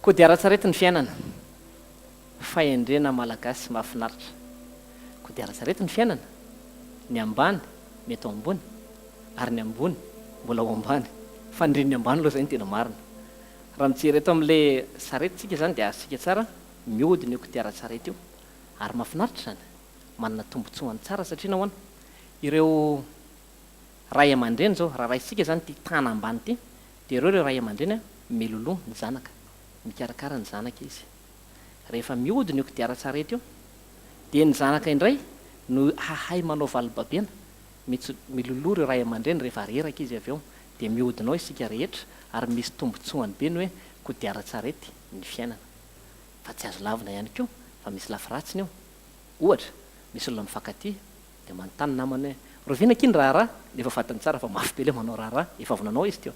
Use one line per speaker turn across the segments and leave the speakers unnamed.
Kodiaran-tsarety ny fiainana. Fahendrena malagasy mahafinaritra. Kodiaran-tsarety ny fiainana. Ny ambany mety ao ambony ary ny ambony mbola ao ambany. Fa indrindra ny ambany aloha zay ny tena marina. Raha mijery eto amin'ilay saretytsika zany dia azontsika tsara mihodina io kodiaran-tsarety io. Ary mahafinaritra zany. Manana tombotsoany tsara satria nahoana ireo ray aman-dreny zao raha raisika zany ty tana ambany ty dia ireo ray aman-dreny miloloha ny zanaka, mikarakara ny zanaka izy. Rehefa mihodina io kodiaran-tsarety io dia ny zanaka indray no hahay manao valobabena miloloha ireo ray aman-dreny rehefa reraka izy avy eo dia mihodinao isika rehetra ary misy tombotsoany be ny hoe kodiaran-tsarety ny fiainana. Fa tsy azo lavina ihany koa fa misy lafiratsiny io. Ohatra misy olona mifankatia dia manontany namany hoe rovina kiny raharaha, efa fantany tsara fa mafy be le manao raharaha, efa avonanao izy teo.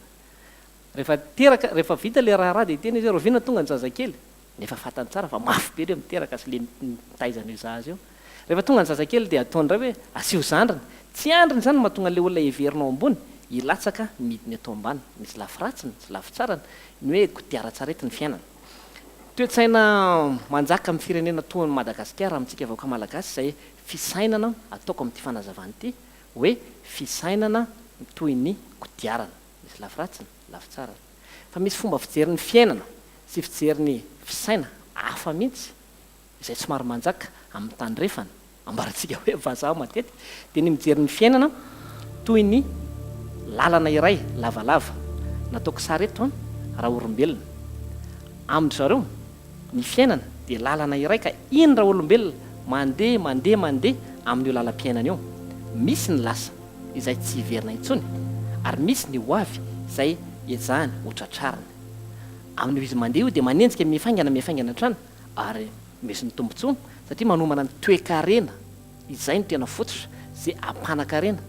Rehefa vita le raharaha dia tena izy hoe rovina tonga ny zazakely, nefa fantany tsara fa mafy be le miteraka sy le mitaizana io zaza io. Rehefa tonga ny zazakely dia ataony indray hoe asio zandriny, tsy andriny zany mahatonga le olona heverinao ambony hilatsaka midiny atao ambany. Misy lafiratsiny sy lafitsarany ny hoe kodiaran-tsarety ny fiainana. Toe-tsaina manjaka amin'ny firenena toy ny Madagasikara amintsika vahoaka malagasy izay fisainana ataoko amin'ity fanazavana ity hoe fisainana toy ny kodiarana. Misy lafiratsiny, lafitsarany. Fa misy fomba fijery ny fiainana sy fijery ny fisaina hafa mihitsy izay somary manjaka amin'ny tandrefana ambarantsika hoe vazaha matetika dia ny mijery ny fiainana toy ny lalana iray lavalava. Nataoko sary eto raha olombelona. Amin'ny zareo ny fiainana dia lalana iray ka iny raha olombelona mandeha amin'io lalam-piainana io. Misy ny lasa izay tsy hiverina intsony ary misy ny hoavy izay ejahany hotratrariny. Amin'io izy mandeha io dia manenjika mifaingana trano ary misy ny tombotsoa satria manomana ny toe-karena izay ny tena fototra zay ampanankarena.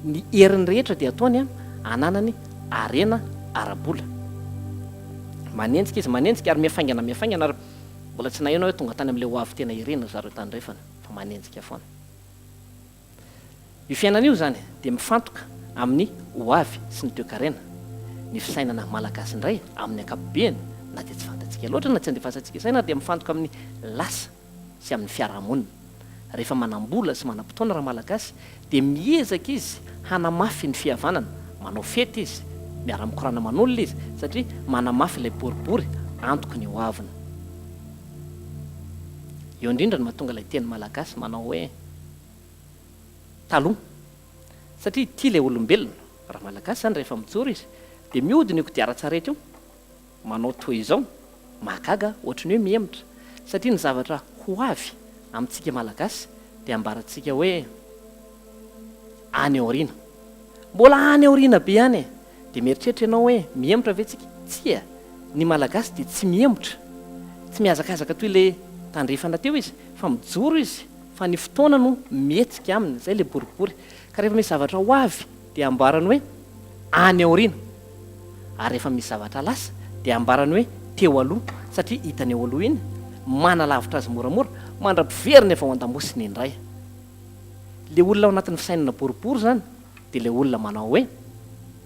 Ny herin'ny rehetra dia ataony ananany arena ara-bola. Manenjika izy manenjika ary mifaingana ary mbola tsy naheno hoe tonga tany amin'ilay hoavy tena irena zareo tandrefana fa manenjika foana. Io fiainana io zany dia mifantoka amin'ny hoavy sy ny toe-karena. Ny fisainana malagasy indray amin'ny ankapobeny na dia tsy fantatsika loatra na tsy andefasantsika saina dia mifantoka amin'ny lasa sy amin'ny fiarahamonina. Rehefa manambola sy manam-potoana raha malagasy dia miezaka izy hanamafy ny fihavanana. Manao fety izy, miara-mikorana man'olona izy satria manamafy ilay boribory antoky ny hoaviny. Eo indrindra ny mahatonga ilay teny malagasy manao hoe taloha satria ity ilay olombelona raha malagasy zany rehefa mijoro izy dia mihodina io kodiaran-tsarety io manao toy izao mahagaga ohatrany hoe miemotra satria ny zavatra hoavy amintsika malagasy dia ambarantsika hoe any aoriana. Mbola any aoriana be any dia mieritreritra ianao hoe miemotra ve tsika? Tsia, ny malagasy dia tsy miemotra, tsy mihazakazaka toy ilay tandrefana teo izy fa mijoro izy fa ny fotoana no mihetsika aminy zay le boribory. Ka rehefa misy zavatra hoavy dia ambarany hoe any aoriana ary rehefa misy zavatra lasa dia ambarany hoe teo aloha satria hitany eo aloha iny manalavitra azy moramora mandra-piveriny efa ao an-damosiny indray. Le olona ao anatin'ny fisainana boribory zany dia le olona manao hoe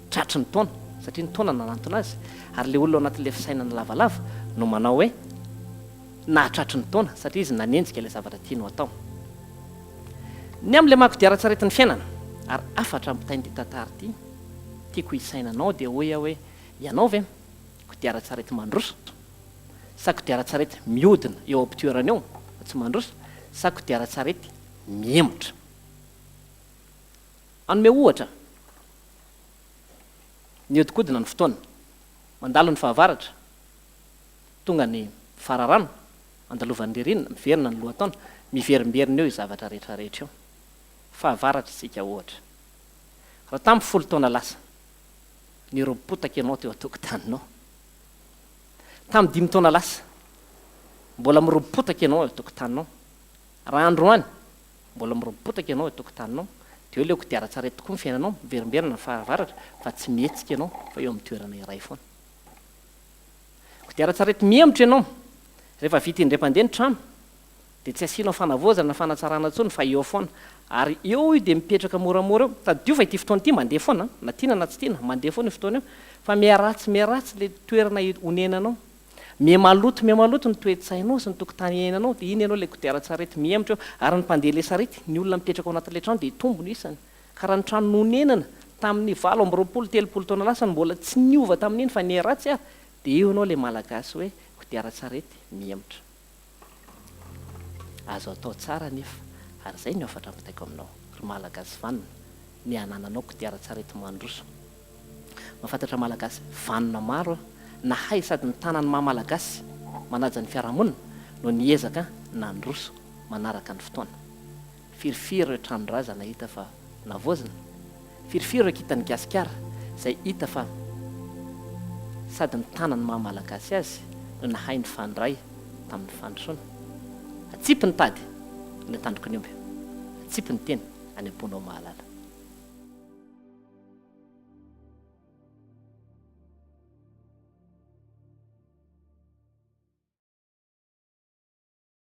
tratry ny taona satria ny taona nanantona azy ary le olona ao anatin'le fisainana lavalava no manao hoe nahatratry ny taona satria izy nanenjika ilay zavatra tiano atao. Ny amin'ilay maha-kodiaran-tsarety ny fiainana ary afatra ampitain'ity tantara ity tiako hisainanao dia hoe ianao ve kodiaran-tsarety mandroso sa kodiaran-tsarety mihodina eo am-pitoerana eo tsy mandroso sa kodiaran-tsarety miemotra. Anome ohatra ny hodikodina ny fotoana mandalo ny fahavaratra tonga ny fararano andalovan'ny ririnina miverina ny lohataona miverimberina eo izavatra rehetrarehetra eo. Fahavaratra isika ohatra raha tamin'ny 10 taona lasa ny roapotaka ianao teo an-tokotaninao, tamin'ny 5 taona lasa mbola miroapotaka ianao eo an-tokotaninao, raha androany mbola miroapotaka ianao eo an-tokotaninao dia hoe leo kodiaran-tsarety tokoa ny fiainanao miverimberina ny fahavaratra fa tsy mihetsika ianao fa eo amin'ny toerana iray foana. Kodiaran-tsarety miemotra ianao rehefa vita indray-pandeha ny trano dia tsy asianao fanavoazana na fanatsarana intsony fa eo foana ary eo io dia mipetraka moramora eo. Taddio fa ity fotoana ity mandeha foana na tiana na tsy tiana mandeha foana io fotoana io fa miaratsy le toerana honenanao miamaloto ny toetsainao sy ny tokotany iainanao dia iny ianao ilay kodiaran-tsarety miemitra eo ary ny mpandeha ilay sarety ny olona mipetraka ao anatin'ilay trano dia tombony isany ka raha ny trano nonenana tamin'ny 7-8 taona lasa mbola tsy niova tamin'iny fa ny ratsy ary dia eo ianao ilay malagasy hoe kodiaran-tsarety miemitra azo atao tsara nefa ary izay ny afatra mitaiko aminao ry malagasy vanona ny anananao kodiaran-tsarety mandroso mahafantatra malagasy vanona maro na hay sady ny tanany mahamalagasy manaja ny fiarahamonina no niezaka nandroso manaraka ny fotoana firifiry ireo tranondrazana hita fa navozina firifiry ireo kitany gasikara izay hita fa sady ny tanany mahamalagasy azy no nahay ny fandray tamin'ny fandrosoana atsipy ny tady ny tandroko ny omby atsipy ny teny any am-ponao mahalala